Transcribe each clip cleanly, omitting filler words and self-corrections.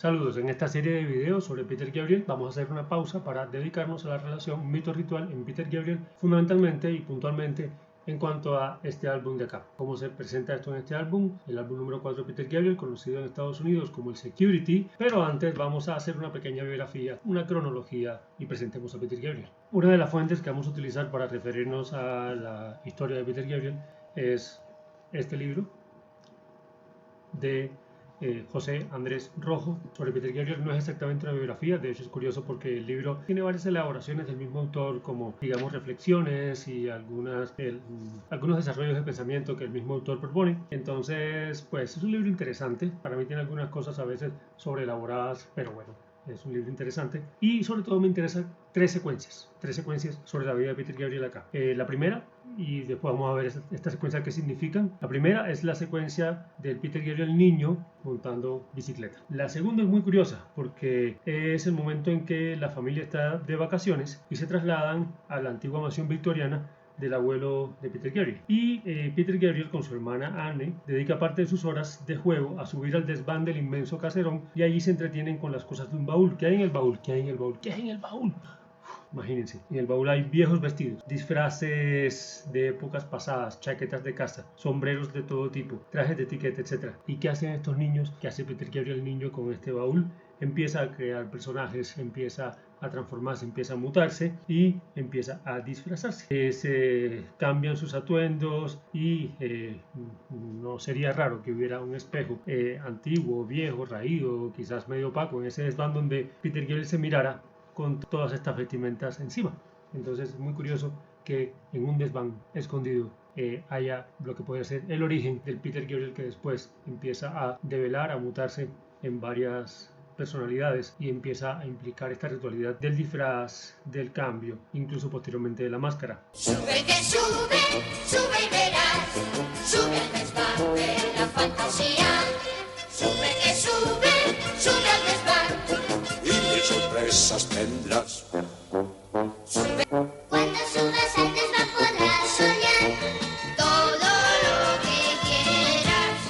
Saludos, en esta serie de videos sobre Peter Gabriel vamos a hacer una pausa para dedicarnos a la relación mito-ritual en Peter Gabriel, fundamentalmente y puntualmente en cuanto a este álbum de acá. ¿Cómo se presenta esto en este álbum? El álbum número 4 de Peter Gabriel, conocido en Estados Unidos como el Security, pero antes vamos a hacer una pequeña biografía, una cronología y presentemos a Peter Gabriel. Una de las fuentes que vamos a utilizar para referirnos a la historia de Peter Gabriel es este libro de José Andrés Rojo sobre Peter Gabriel. No es exactamente una biografía, de hecho es curioso porque el libro tiene varias elaboraciones del mismo autor, como digamos reflexiones y algunos desarrollos de pensamiento que el mismo autor propone. Entonces pues es un libro interesante, para mí tiene algunas cosas a veces sobreelaboradas, pero bueno, es un libro interesante y sobre todo me interesan tres secuencias sobre la vida de Peter Gabriel acá. La primera, y después vamos a ver esta secuencia qué significan. La primera es la secuencia del Peter Gabriel niño montando bicicleta. La segunda es muy curiosa porque es el momento en que la familia está de vacaciones y se trasladan a la antigua mansión victoriana del abuelo de Peter Gabriel. Y Peter Gabriel con su hermana Anne dedica parte de sus horas de juego a subir al desván del inmenso caserón y allí se entretienen con las cosas de un baúl. ¿Qué hay en el baúl? ¿Qué hay en el baúl? ¿Qué hay en el baúl? Imagínense, en el baúl hay viejos vestidos, disfraces de épocas pasadas, chaquetas de casa, sombreros de todo tipo, trajes de etiqueta, etc. ¿Y qué hacen estos niños? ¿Qué hace Peter Gabriel el niño con este baúl? Empieza a crear personajes, empieza a transformarse, empieza a mutarse y empieza a disfrazarse. Se cambian sus atuendos y no sería raro que hubiera un espejo antiguo, viejo, raído, quizás medio opaco en ese desván donde Peter Gabriel se mirara con todas estas vestimentas encima. Entonces es muy curioso que en un desván escondido haya lo que puede ser el origen del Peter Gabriel que después empieza a develar, a mutarse en varias personalidades y empieza a implicar esta ritualidad del disfraz, del cambio, incluso posteriormente de la máscara. Sube que sube, sube y verás, sube al desván de la fantasía. Sube que sube, sube al desván y mil sorpresas tendrás. Sube. Cuando subas al desván podrás soñar todo lo que quieras.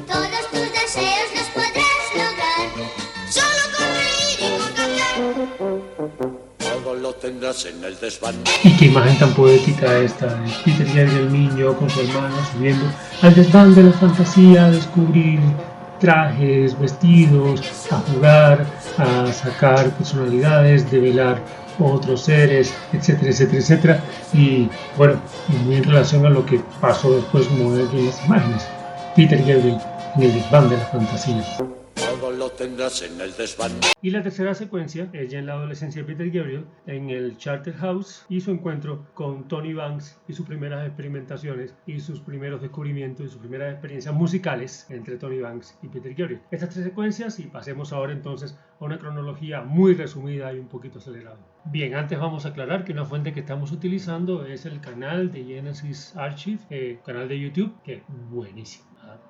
Todos tus deseos los podrás lograr solo con reír y con cantar. Todo lo tendrás en el desván. Y qué imagen tan poética esta de Peter Gabriel el niño con su hermana subiendo al desván de la fantasía a descubrir trajes, vestidos, a jugar, a sacar personalidades, develar otros seres, etcétera, etcétera, etcétera. Y bueno, muy en relación a lo que pasó después, como ven en las imágenes, Peter Gabriel en el desván de la fantasía. Todo lo tendrás en el desván. Y la tercera secuencia es ya en la adolescencia de Peter Gabriel en el Charterhouse y su encuentro con Tony Banks y sus primeras experimentaciones y sus primeros descubrimientos y sus primeras experiencias musicales entre Tony Banks y Peter Gabriel. Estas tres secuencias y pasemos ahora entonces a una cronología muy resumida y un poquito acelerada. Bien, antes vamos a aclarar que una fuente que estamos utilizando es el canal de Genesis Archive, canal de YouTube, que es buenísimo,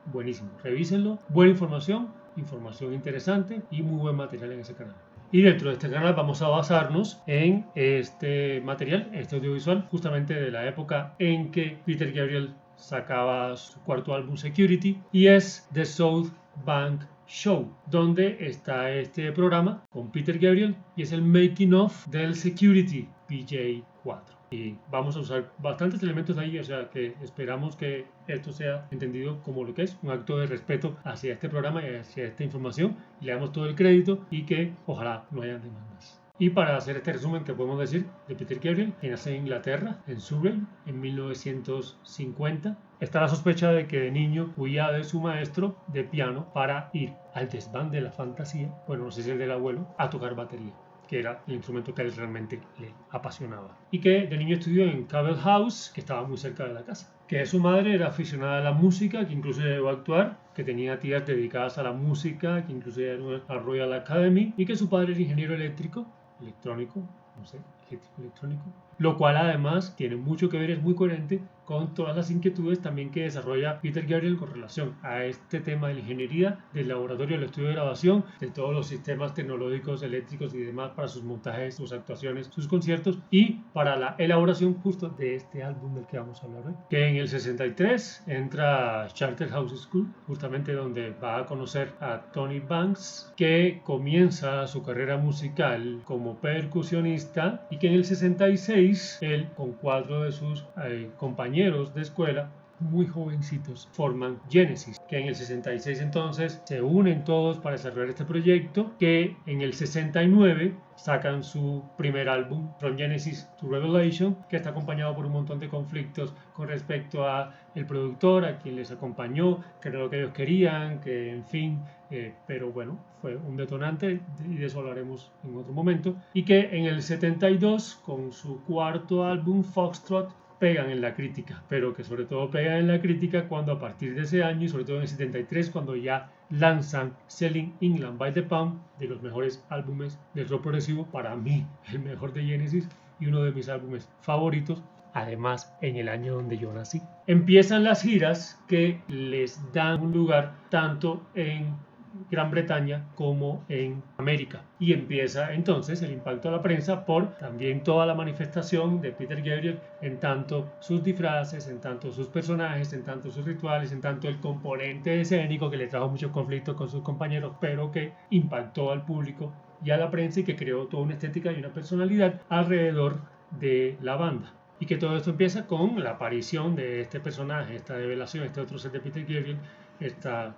buenísimo. Revísenlo, buena información interesante y muy buen material en ese canal. Y dentro de este canal vamos a basarnos en este material, este audiovisual, justamente de la época en que Peter Gabriel sacaba su cuarto álbum Security, y es The South Bank Show, donde está este programa con Peter Gabriel y es el making of del Security PJ4. Y vamos a usar bastantes elementos de ahí, o sea que esperamos que esto sea entendido como lo que es un acto de respeto hacia este programa y hacia esta información, y le damos todo el crédito y que ojalá no haya demandas. Y para hacer este resumen que podemos decir de Peter Gabriel, que nace en Inglaterra, en Surrey, en 1950, está la sospecha de que de niño huía de su maestro de piano para ir al desván de la fantasía, bueno, no sé si el del abuelo, a tocar batería, que era el instrumento que a él realmente le apasionaba. Y que de niño estudió en Cable House, que estaba muy cerca de la casa. Que su madre era aficionada a la música, que incluso llegó a actuar, que tenía tías dedicadas a la música, que incluso iban a Royal Academy, y que su padre era ingeniero electrónico, no sé, eléctrico, lo cual además tiene mucho que ver, es muy coherente con todas las inquietudes también que desarrolla Peter Gabriel con relación a este tema de la ingeniería, del laboratorio, del estudio de grabación, de todos los sistemas tecnológicos, eléctricos y demás para sus montajes, sus actuaciones, sus conciertos y para la elaboración justo de este álbum del que vamos a hablar hoy. Que en el 63 entra Charterhouse School, justamente donde va a conocer a Tony Banks, que comienza su carrera musical como percusionista y que en el 66 él con 4 de sus compañeros de escuela muy jovencitos forman Genesis, que en el 66 entonces se unen todos para desarrollar este proyecto, que en el 69 sacan su primer álbum, From Genesis to Revelation, que está acompañado por un montón de conflictos con respecto a el productor, a quien les acompañó, que era lo que ellos querían, que en fin, pero bueno, fue un detonante y de eso hablaremos en otro momento, y que en el 72 con su cuarto álbum, Foxtrot, pegan en la crítica, pero que sobre todo pegan en la crítica cuando a partir de ese año y sobre todo en el 73 cuando ya lanzan Selling England by the Pound, de los mejores álbumes del rock progresivo, para mí el mejor de Genesis y uno de mis álbumes favoritos, además en el año donde yo nací. Empiezan las giras que les dan un lugar tanto en Gran Bretaña como en América, y empieza entonces el impacto a la prensa por también toda la manifestación de Peter Gabriel en tanto sus disfraces, en tanto sus personajes, en tanto sus rituales, en tanto el componente escénico que le trajo muchos conflictos con sus compañeros, pero que impactó al público y a la prensa y que creó toda una estética y una personalidad alrededor de la banda. Y que todo esto empieza con la aparición de este personaje, esta develación, este otro ser de Peter Gabriel, esta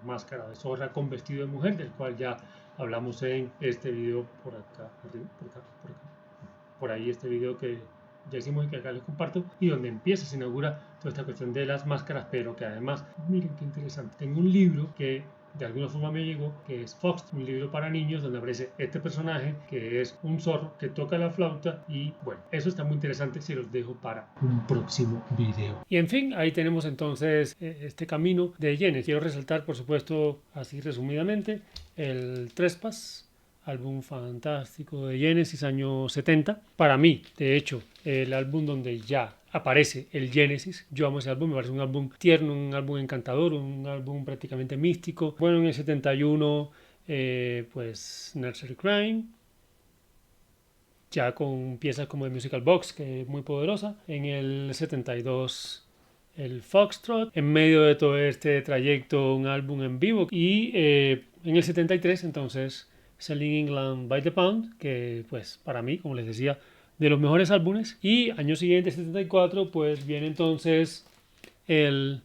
máscara de zorra con vestido de mujer, del cual ya hablamos en este video por acá, por ahí este video que ya hicimos y que acá les comparto, y donde empieza, se inaugura toda esta cuestión de las máscaras, pero que además, miren qué interesante, tengo un libro que de alguna forma me llegó, que es Fox, un libro para niños donde aparece este personaje que es un zorro que toca la flauta y bueno, eso está muy interesante, se los dejo para un próximo video. Y en fin, ahí tenemos entonces este camino de Genesis. Quiero resaltar, por supuesto, así resumidamente, el Trespass, álbum fantástico de Genesis, año 70. Para mí, de hecho, el álbum donde ya aparece el Genesis. Yo amo ese álbum, me parece un álbum tierno, un álbum encantador, un álbum prácticamente místico. Bueno, en el 71, pues Nursery Crime, ya con piezas como The Musical Box, que es muy poderosa. En el 72, el Foxtrot. En medio de todo este trayecto, un álbum en vivo. Y en el 73, entonces, Selling England by the Pound, que pues para mí, como les decía, de los mejores álbumes. Y año siguiente, 74, pues viene entonces el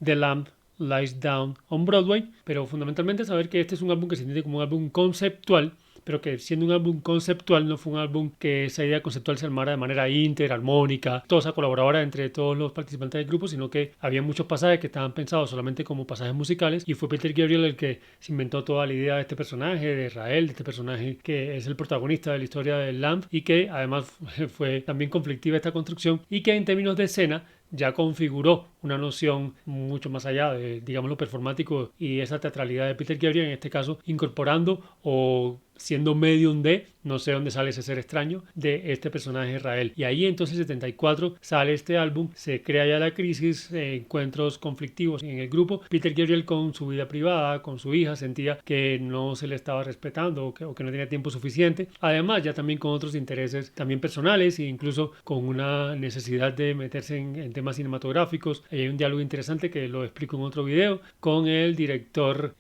The Lamb Lies Down on Broadway, pero fundamentalmente saber que este es un álbum que se entiende como un álbum conceptual, pero que siendo un álbum conceptual no fue un álbum que esa idea conceptual se armara de manera íntegra, armónica, toda colaboradora entre todos los participantes del grupo, sino que había muchos pasajes que estaban pensados solamente como pasajes musicales, y fue Peter Gabriel el que se inventó toda la idea de este personaje, de Israel, de este personaje que es el protagonista de la historia del Lamb, y que además fue también conflictiva esta construcción, y que en términos de escena ya configuró una noción mucho más allá de, digamos, lo performático y esa teatralidad de Peter Gabriel, en este caso incorporando o siendo medium de, no sé dónde sale ese ser extraño, de este personaje Israel. Y ahí entonces 74 sale este álbum, se crea ya la crisis, encuentros conflictivos en el grupo. Peter Gabriel con su vida privada, con su hija, sentía que no se le estaba respetando o que no tenía tiempo suficiente. Además ya también con otros intereses también personales e incluso con una necesidad de meterse en temas cinematográficos. Hay un diálogo interesante que lo explico en otro video con el director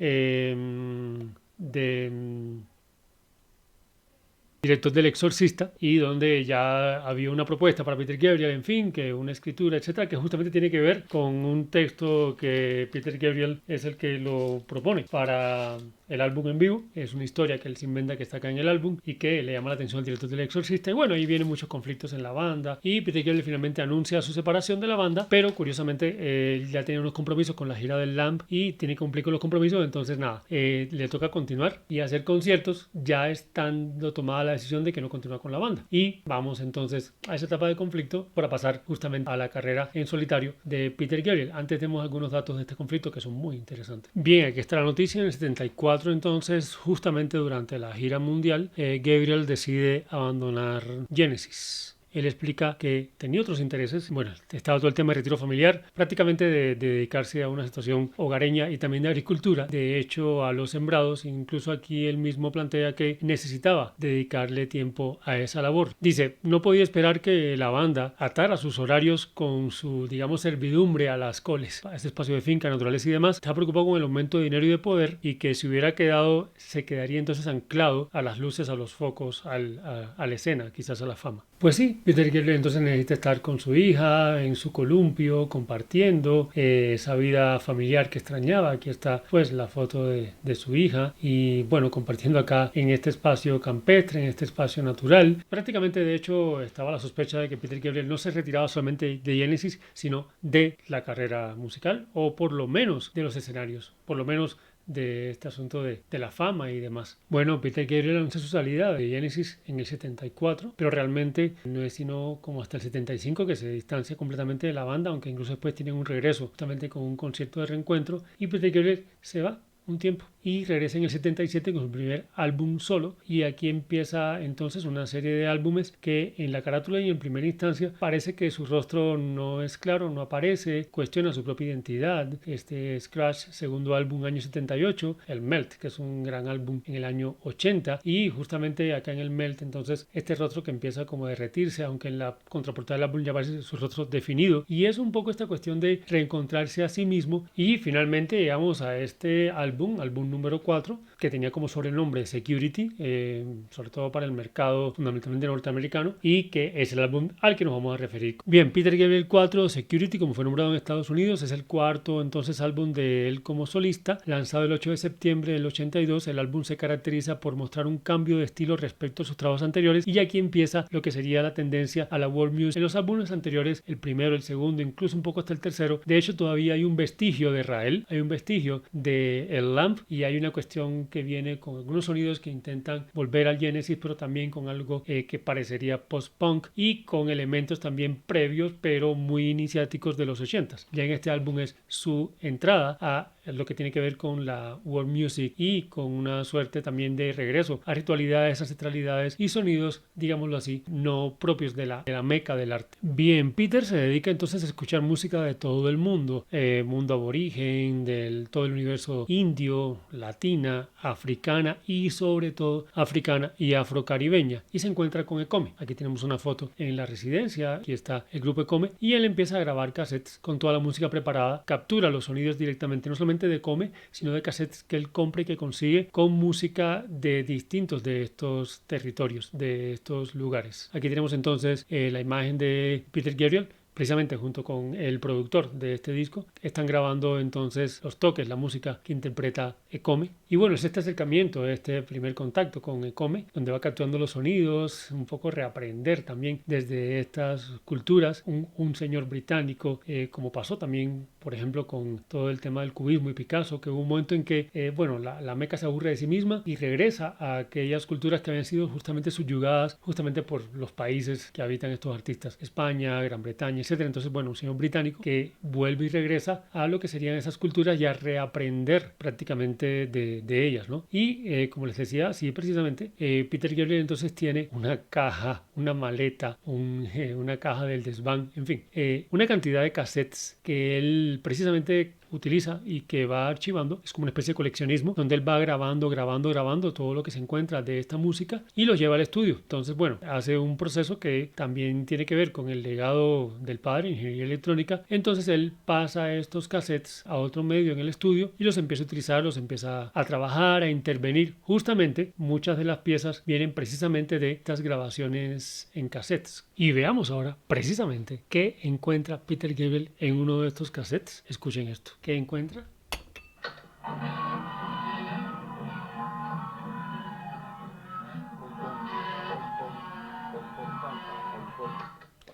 director del Exorcista, y donde ya había una propuesta para Peter Gabriel, en fin, que una escritura, etcétera, que justamente tiene que ver con un texto que Peter Gabriel es el que lo propone para el álbum en vivo. Es una historia que él se inventa, que está acá en el álbum y que le llama la atención al director del Exorcista, y bueno, ahí vienen muchos conflictos en la banda y Peter Gabriel finalmente anuncia su separación de la banda, pero curiosamente él ya tenía unos compromisos con la gira del Lamb y tiene que cumplir con los compromisos, entonces nada, le toca continuar y hacer conciertos ya estando tomada la decisión de que no continúa con la banda. Y vamos entonces a esa etapa de conflicto para pasar justamente a la carrera en solitario de Peter Gabriel. Antes tenemos algunos datos de este conflicto que son muy interesantes. Bien, aquí está la noticia. En el 74 entonces, justamente durante la gira mundial, Gabriel decide abandonar Genesis. Él explica que tenía otros intereses. Bueno, estaba todo el tema de retiro familiar, prácticamente de dedicarse a una situación hogareña y también de agricultura, de hecho a los sembrados. Incluso aquí él mismo plantea que necesitaba dedicarle tiempo a esa labor. Dice, no podía esperar que la banda atara sus horarios con su, digamos, servidumbre a las coles, a ese espacio de finca, naturaleza y demás. Estaba preocupado con el aumento de dinero y de poder, y que si hubiera quedado, se quedaría entonces anclado a las luces, a los focos, a la escena, quizás a la fama. Pues sí, Peter Gabriel entonces necesita estar con su hija, en su columpio, compartiendo esa vida familiar que extrañaba. Aquí está pues la foto de su hija y bueno, compartiendo acá en este espacio campestre, en este espacio natural. Prácticamente de hecho estaba la sospecha de que Peter Gabriel no se retiraba solamente de Genesis, sino de la carrera musical, o por lo menos de los escenarios, por lo menos de este asunto de la fama y demás. Bueno, Peter Gabriel anuncia su salida de Genesis en el 74, pero realmente no es sino como hasta el 75 que se distancia completamente de la banda, aunque incluso después tienen un regreso, justamente con un concierto de reencuentro, y Peter Gabriel se va un tiempo y regresa en el 77 con su primer álbum solo, y aquí empieza entonces una serie de álbumes que en la carátula y en primera instancia parece que su rostro no es claro, no aparece, cuestiona su propia identidad. Este Scratch, segundo álbum año 78, el Melt, que es un gran álbum en el año 80, y justamente acá en el Melt entonces este rostro que empieza como a derretirse, aunque en la contraportada del álbum ya aparece su rostro definido, y es un poco esta cuestión de reencontrarse a sí mismo. Y finalmente llegamos a este álbum número 4, que tenía como sobrenombre Security, sobre todo para el mercado fundamentalmente norteamericano, y que es el álbum al que nos vamos a referir. Bien, Peter Gabriel 4, Security, como fue nombrado en Estados Unidos, es el cuarto entonces álbum de él como solista, lanzado el 8 de septiembre del 82. El álbum se caracteriza por mostrar un cambio de estilo respecto a sus trabajos anteriores, y aquí empieza lo que sería la tendencia a la world music. En los álbumes anteriores, el primero, el segundo, incluso un poco hasta el tercero, de hecho todavía hay un vestigio de Rael, hay un vestigio de El Lamp, y hay una cuestión que viene con algunos sonidos que intentan volver al Genesis, pero también con algo que parecería post-punk y con elementos también previos pero muy iniciáticos de los 80s. Ya en este álbum es su entrada a lo que tiene que ver con la world music y con una suerte también de regreso a ritualidades, ancestralidades y sonidos, digámoslo así, no propios de la meca del arte. Bien, Peter se dedica entonces a escuchar música de todo el mundo, mundo aborigen, del todo el universo indio, latina, africana y sobre todo africana y afrocaribeña, y se encuentra con Ecome. Aquí tenemos una foto en la residencia, aquí está el grupo Ecome, y él empieza a grabar cassettes con toda la música preparada, captura los sonidos directamente, no solamente de Ecome, sino de cassettes que él compra y que consigue con música de distintos de estos territorios, de estos lugares. Aquí tenemos entonces la imagen de Peter Gabriel, precisamente junto con el productor de este disco. Están grabando entonces los toques, la música que interpreta Ecome. Y bueno, es este acercamiento, este primer contacto con Ecome, donde va capturando los sonidos, un poco reaprender también desde estas culturas. Un señor británico, como pasó también, por ejemplo, con todo el tema del cubismo y Picasso, que hubo un momento en que, bueno, la meca se aburre de sí misma y regresa a aquellas culturas que habían sido justamente subyugadas justamente por los países que habitan estos artistas, España, Gran Bretaña, etcétera. Entonces, bueno, un señor británico que vuelve y regresa a lo que serían esas culturas y a reaprender prácticamente de ellas, ¿no? Y como les decía, sí, precisamente, Peter Gabriel entonces tiene una caja, una maleta, una caja del desván, en fin, una cantidad de cassettes que él precisamente utiliza y que va archivando. Es como una especie de coleccionismo donde él va grabando todo lo que se encuentra de esta música y lo lleva al estudio. Entonces, bueno, hace un proceso que también tiene que ver con el legado del padre, ingeniería electrónica. Entonces él pasa estos cassettes a otro medio en el estudio y los empieza a utilizar, los empieza a trabajar, a intervenir. Justamente muchas de las piezas vienen precisamente de estas grabaciones en cassettes. Y veamos ahora precisamente qué encuentra Peter Gabriel en uno de estos cassettes. Escuchen esto. ¿Qué encuentra?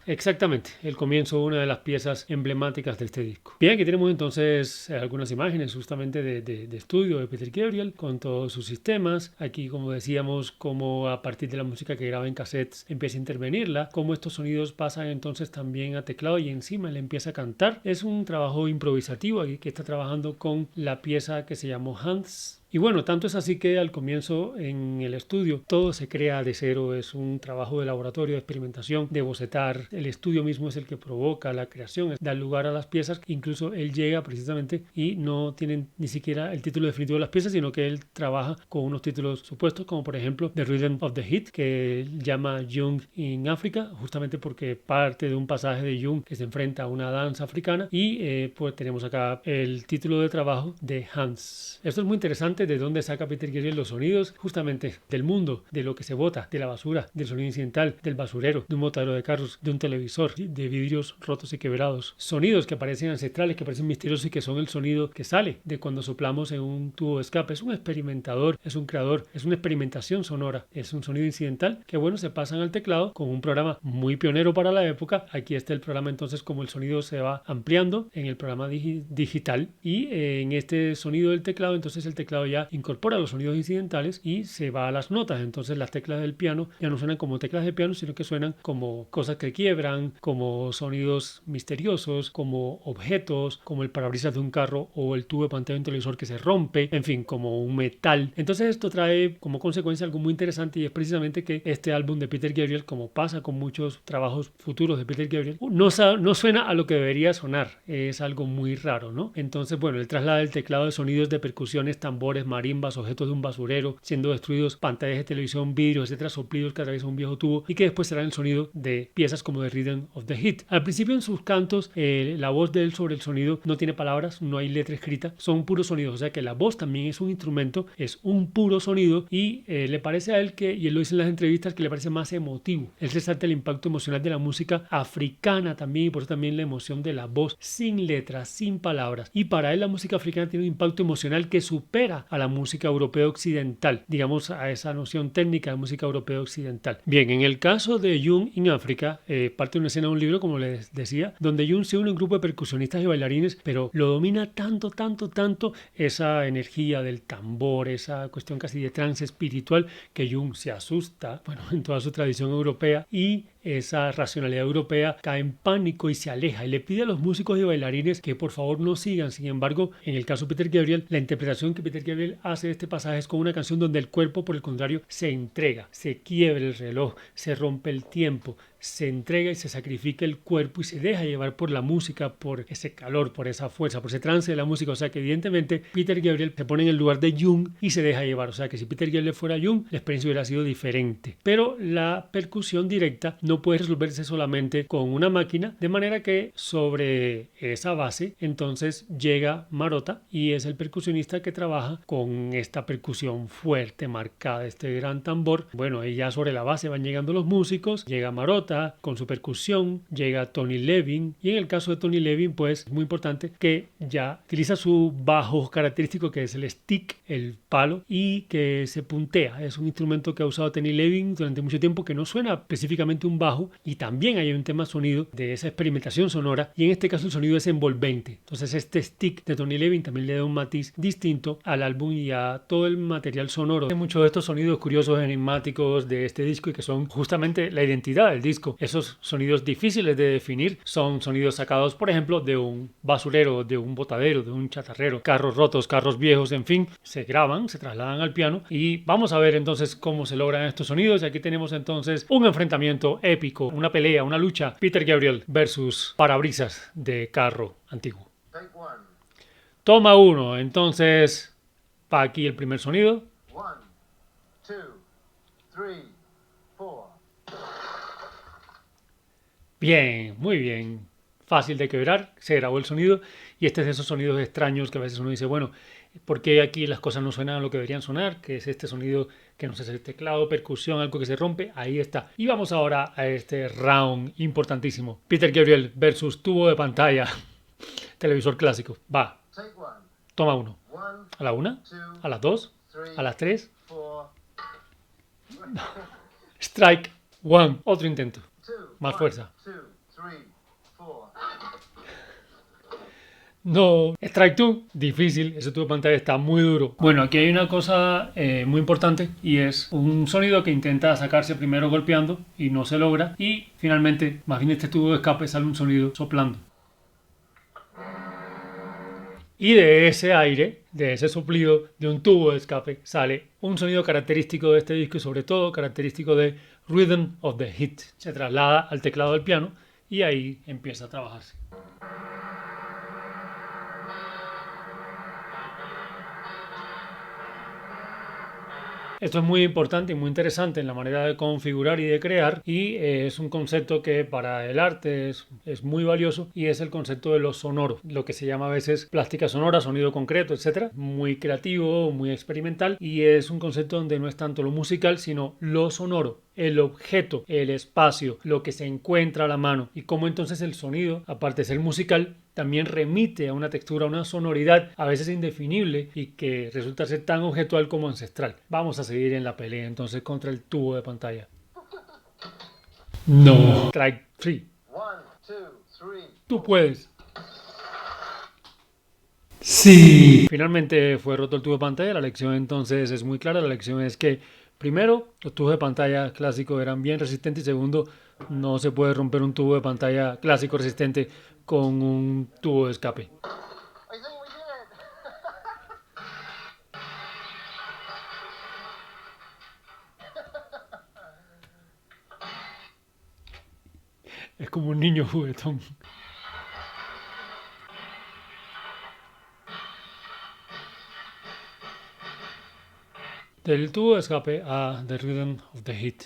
Exactamente, el comienzo, una de las piezas emblemáticas de este disco. Bien, aquí tenemos entonces algunas imágenes justamente de estudio de Peter Gabriel con todos sus sistemas. Aquí, como decíamos, cómo a partir de la música que graba en cassettes empieza a intervenirla, cómo estos sonidos pasan entonces también a teclado y encima le empieza a cantar. Es un trabajo improvisativo aquí que está trabajando con la pieza que se llamó Hans. Y bueno, tanto es así que al comienzo en el estudio todo se crea de cero, es un trabajo de laboratorio, de experimentación, de bocetar. El estudio mismo es el que provoca la creación, da lugar a las piezas. Incluso él llega precisamente y no tienen ni siquiera el título definitivo de las piezas, sino que él trabaja con unos títulos supuestos, como por ejemplo The Rhythm of the Heat, que llama Jung in África, justamente porque parte de un pasaje de Jung que se enfrenta a una danza africana. Y pues tenemos acá el título de trabajo de Hans. Esto es muy interesante. De dónde saca Peter Gabriel los sonidos, justamente del mundo, de lo que se bota, de la basura, del sonido incidental, del basurero, de un botadero de carros, de un televisor, de vidrios rotos y quebrados. Sonidos que parecen ancestrales, que parecen misteriosos y que son el sonido que sale de cuando soplamos en un tubo de escape. Es un experimentador, es un creador, es una experimentación sonora, es un sonido incidental que bueno, se pasan al teclado con un programa muy pionero para la época. Aquí está el programa entonces como el sonido se va ampliando en el programa digital y en este sonido del teclado entonces el teclado ya incorpora los sonidos incidentales y se va a las notas. Entonces las teclas del piano ya no suenan como teclas de piano, sino que suenan como cosas que quiebran, como sonidos misteriosos, como objetos, como el parabrisas de un carro o el tubo de pantalla de un televisor que se rompe, en fin, como un metal. Entonces esto trae como consecuencia algo muy interesante y es precisamente que este álbum de Peter Gabriel, como pasa con muchos trabajos futuros de Peter Gabriel, no suena a lo que debería sonar. Es algo muy raro, ¿no? Entonces, bueno, él traslada el teclado de sonidos de percusiones, tambores, marimbas, objetos de un basurero, siendo destruidos pantallas de televisión, vidrios, etcétera, soplidos que atraviesan un viejo tubo y que después serán el sonido de piezas como The Rhythm of the Heat. Al principio en sus cantos, la voz de él sobre el sonido no tiene palabras, no hay letra escrita, son puros sonidos, o sea que la voz también es un instrumento, es un puro sonido y le parece a él que, y él lo dice en las entrevistas, que le parece más emotivo. Él resalta el impacto emocional de la música africana también y por eso también la emoción de la voz sin letras, sin palabras. Y para él la música africana tiene un impacto emocional que supera a la música europea occidental, digamos a esa noción técnica de música europea occidental. Bien, en el caso de Jung in África, parte de una escena de un libro, como les decía, donde Jung se une a un grupo de percusionistas y bailarines, pero lo domina tanto esa energía del tambor, esa cuestión casi de trance espiritual, que Jung se asusta, bueno, en toda su tradición europea, y esa racionalidad europea cae en pánico y se aleja y le pide a los músicos y bailarines que por favor no sigan. Sin embargo, en el caso de Peter Gabriel, la interpretación que Peter Gabriel hace de este pasaje es con una canción donde el cuerpo, por el contrario, se entrega, se quiebra el reloj, se rompe el tiempo, se entrega y se sacrifica el cuerpo y se deja llevar por la música, por ese calor, por esa fuerza, por ese trance de la música. O sea que evidentemente Peter Gabriel se pone en el lugar de Jung y se deja llevar. O sea que si Peter Gabriel fuera Jung, la experiencia hubiera sido diferente. Pero la percusión directa no puede resolverse solamente con una máquina, de manera que sobre esa base entonces llega Marotta y es el percusionista que trabaja con esta percusión fuerte, marcada, este gran tambor. Bueno, y ya sobre la base van llegando los músicos, llega Marotta con su percusión, llega Tony Levin y en el caso de Tony Levin pues es muy importante que ya utiliza su bajo característico que es el stick, el palo, y que se puntea. Es un instrumento que ha usado Tony Levin durante mucho tiempo, que no suena específicamente un bajo, y también hay un tema sonido de esa experimentación sonora y en este caso el sonido es envolvente. Entonces este stick de Tony Levin también le da un matiz distinto al álbum y a todo el material sonoro. Hay muchos de estos sonidos curiosos, enigmáticos de este disco y que son justamente la identidad del disco. Esos sonidos difíciles de definir son sonidos sacados, por ejemplo, de un basurero, de un botadero, de un chatarrero, carros rotos, carros viejos, en fin, se graban, se trasladan al piano y vamos a ver entonces cómo se logran estos sonidos. Y aquí tenemos entonces un enfrentamiento épico, una pelea, una lucha, Peter Gabriel versus parabrisas de carro antiguo. Toma 1, entonces va aquí el primer sonido. 1, 2, 3, 4. Bien, muy bien. Fácil de quebrar, se grabó el sonido y este es de esos sonidos extraños que a veces uno dice, bueno, ¿por qué aquí las cosas no suenan a lo que deberían sonar? Que es este sonido que no sé si es el teclado, percusión, algo que se rompe, ahí está. Y vamos ahora a este round importantísimo. Peter Gabriel versus tubo de pantalla, televisor clásico. Va, toma 1. A la 1, a las 2, a las 3. Strike 1. Otro intento. Más fuerza. 3, 4. No, Strike 2, difícil, ese tubo de pantalla está muy duro. Bueno, aquí hay una cosa muy importante y es un sonido que intenta sacarse primero golpeando y no se logra y finalmente, más bien este tubo de escape sale un sonido soplando. Y de ese aire, de ese soplido de un tubo de escape, sale un sonido característico de este disco y sobre todo característico de Rhythm of the Heat. Se traslada al teclado del piano y ahí empieza a trabajarse. Esto es muy importante y muy interesante en la manera de configurar y de crear y es un concepto que para el arte es muy valioso y es el concepto de lo sonoro, lo que se llama a veces plástica sonora, sonido concreto, etcétera. Muy creativo, muy experimental y es un concepto donde no es tanto lo musical sino lo sonoro. El objeto, el espacio, lo que se encuentra a la mano y cómo entonces el sonido, aparte de ser musical, también remite a una textura, a una sonoridad a veces indefinible y que resulta ser tan objetual como ancestral. Vamos a seguir en la pelea entonces contra el tubo de pantalla. No. Strike 3. 1, 2, 3. Tú puedes. Sí. Finalmente fue roto el tubo de pantalla. La lección entonces es muy clara. La lección es que primero, los tubos de pantalla clásicos eran bien resistentes y segundo, no se puede romper un tubo de pantalla clásico resistente con un tubo de escape. I think we did it. Es como un niño juguetón. Del tubo de escape a The Rhythm of the Heat.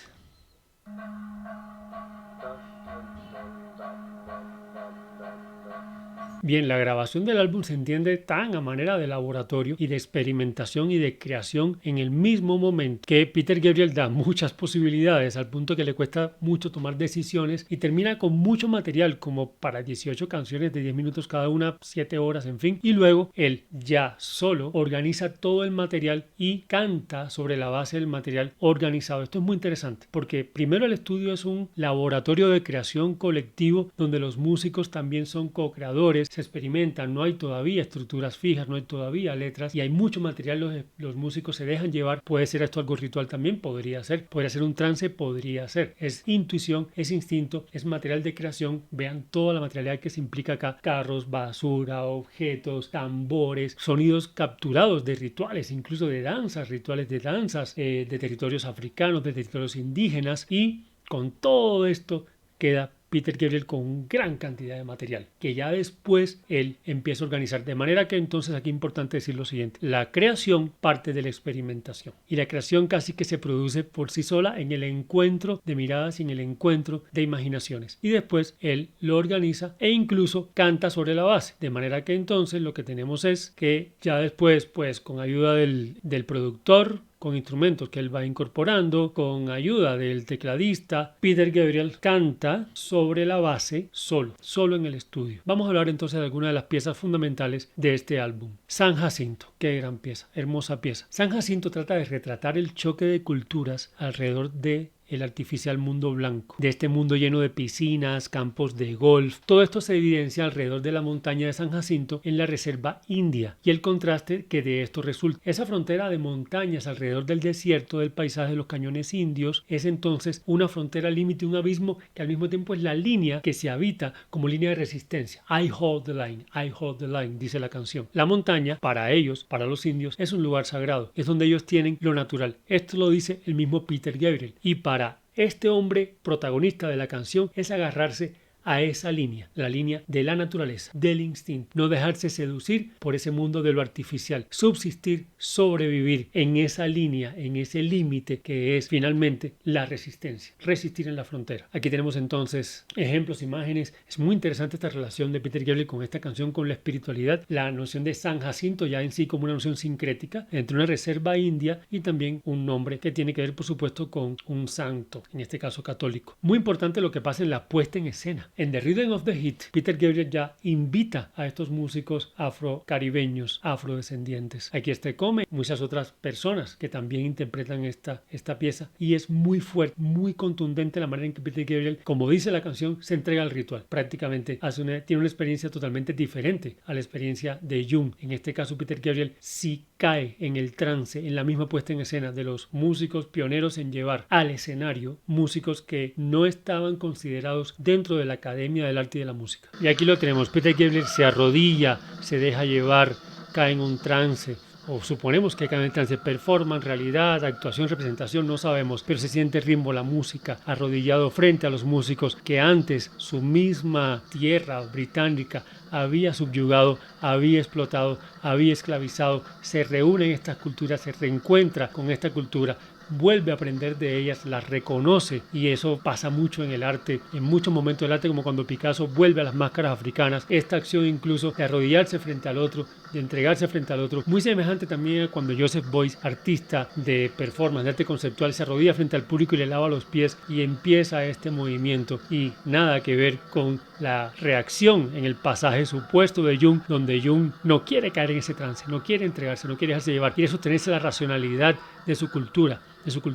Bien, la grabación del álbum se entiende tan a manera de laboratorio y de experimentación y de creación en el mismo momento que Peter Gabriel da muchas posibilidades al punto que le cuesta mucho tomar decisiones y termina con mucho material como para 18 canciones de 10 minutos cada una, 7 horas, en fin. Y luego él ya solo organiza todo el material y canta sobre la base del material organizado. Esto es muy interesante porque primero el estudio es un laboratorio de creación colectivo donde los músicos también son co-creadores, se experimentan, no hay todavía estructuras fijas, no hay todavía letras y hay mucho material, los músicos se dejan llevar. Puede ser esto algo ritual también, podría ser un trance, podría ser, es intuición, es instinto, es material de creación. Vean toda la materialidad que se implica acá: carros, basura, objetos, tambores, sonidos capturados de rituales, incluso de danzas, rituales de danzas de territorios africanos, de territorios indígenas, y con todo esto queda Peter Gabriel con una gran cantidad de material que ya después él empieza a organizar. De manera que entonces aquí es importante decir lo siguiente: la creación parte de la experimentación y la creación casi que se produce por sí sola en el encuentro de miradas y en el encuentro de imaginaciones, y después él lo organiza e incluso canta sobre la base. De manera que entonces lo que tenemos es que ya después, pues con ayuda del productor, con instrumentos que él va incorporando, con ayuda del tecladista, Peter Gabriel canta sobre la base solo en el estudio. Vamos a hablar entonces de algunas de las piezas fundamentales de este álbum. San Jacinto, qué gran pieza, hermosa pieza. San Jacinto trata de retratar el choque de culturas alrededor de el artificial mundo blanco, de este mundo lleno de piscinas, campos de golf. Todo esto se evidencia alrededor de la montaña de San Jacinto en la reserva india y el contraste que de esto resulta. Esa frontera de montañas alrededor del desierto del paisaje de los cañones indios es entonces una frontera límite, un abismo que al mismo tiempo es la línea que se habita como línea de resistencia. I hold the line, dice la canción. La montaña, para ellos, para los indios, es un lugar sagrado, es donde ellos tienen lo natural. Esto lo dice el mismo Peter Gabriel, y para este hombre protagonista de la canción es agarrarse a esa línea, la línea de la naturaleza, del instinto, no dejarse seducir por ese mundo de lo artificial, subsistir, sobrevivir en esa línea, en ese límite que es finalmente la resistencia, resistir en la frontera. Aquí tenemos entonces ejemplos, imágenes. Es muy interesante esta relación de Peter Gabriel con esta canción, con la espiritualidad, la noción de San Jacinto ya en sí como una noción sincrética entre una reserva india y también un nombre que tiene que ver por supuesto con un santo, en este caso católico. Muy importante lo que pasa en la puesta en escena. En The Rhythm of the Heat, Peter Gabriel ya invita a estos músicos afrocaribeños, afrodescendientes. Aquí está Come, muchas otras personas que también interpretan esta pieza, y es muy fuerte, muy contundente la manera en que Peter Gabriel, como dice la canción, se entrega al ritual. Prácticamente tiene una experiencia totalmente diferente a la experiencia de Jung. En este caso, Peter Gabriel sí cae en el trance, en la misma puesta en escena de los músicos pioneros en llevar al escenario músicos que no estaban considerados dentro de la Academia del Arte y de la Música. Y aquí lo tenemos, Peter Gabriel se arrodilla, se deja llevar, cae en un trance, o suponemos que cae en el trance, performance, realidad, actuación, representación, no sabemos, pero se siente el ritmo, la música, arrodillado frente a los músicos que antes su misma tierra británica había subyugado, había explotado, había esclavizado. Se reúnen estas culturas, se reencuentra con esta cultura, vuelve a aprender de ellas, las reconoce, y eso pasa mucho en el arte, en muchos momentos del arte, como cuando Picasso vuelve a las máscaras africanas. Esta acción incluso de arrodillarse frente al otro, de entregarse frente al otro, muy semejante también a cuando Joseph Beuys, artista de performance, de arte conceptual, se arrodilla frente al público y le lava los pies, y empieza este movimiento, y nada que ver con la reacción en el pasaje supuesto de Jung, donde Jung no quiere caer en ese trance, no quiere entregarse, no quiere dejarse llevar, quiere sostenerse la racionalidad de su cultura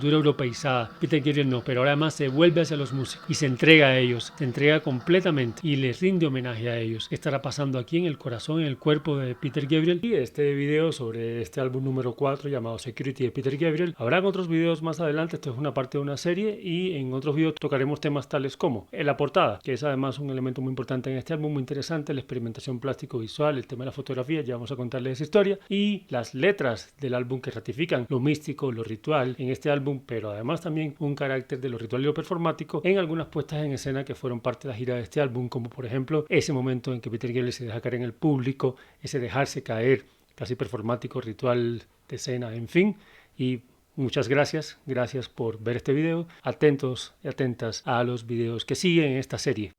europeizada. Peter Gabriel no, pero ahora además se vuelve hacia los músicos y se entrega a ellos, se entrega completamente y les rinde homenaje a ellos. ¿Qué estará pasando aquí en el corazón, en el cuerpo de Peter Gabriel? Y este video sobre este álbum número 4 llamado Security de Peter Gabriel. Habrán otros videos más adelante, esto es una parte de una serie, y en otros videos tocaremos temas tales como la portada, que es además un elemento muy importante en este álbum, muy interesante, la experimentación plástico-visual, el tema de la fotografía, ya vamos a contarles esa historia, y las letras del álbum que ratifican lo místico, lo ritual en este álbum, pero además también un carácter de lo ritual y lo performático en algunas puestas en escena que fueron parte de la gira de este álbum, como por ejemplo ese momento en que Peter Gabriel se deja caer en el público, ese dejarse caer casi performático, ritual de escena, en fin. Y muchas gracias por ver este video, atentos y atentas a los videos que siguen en esta serie.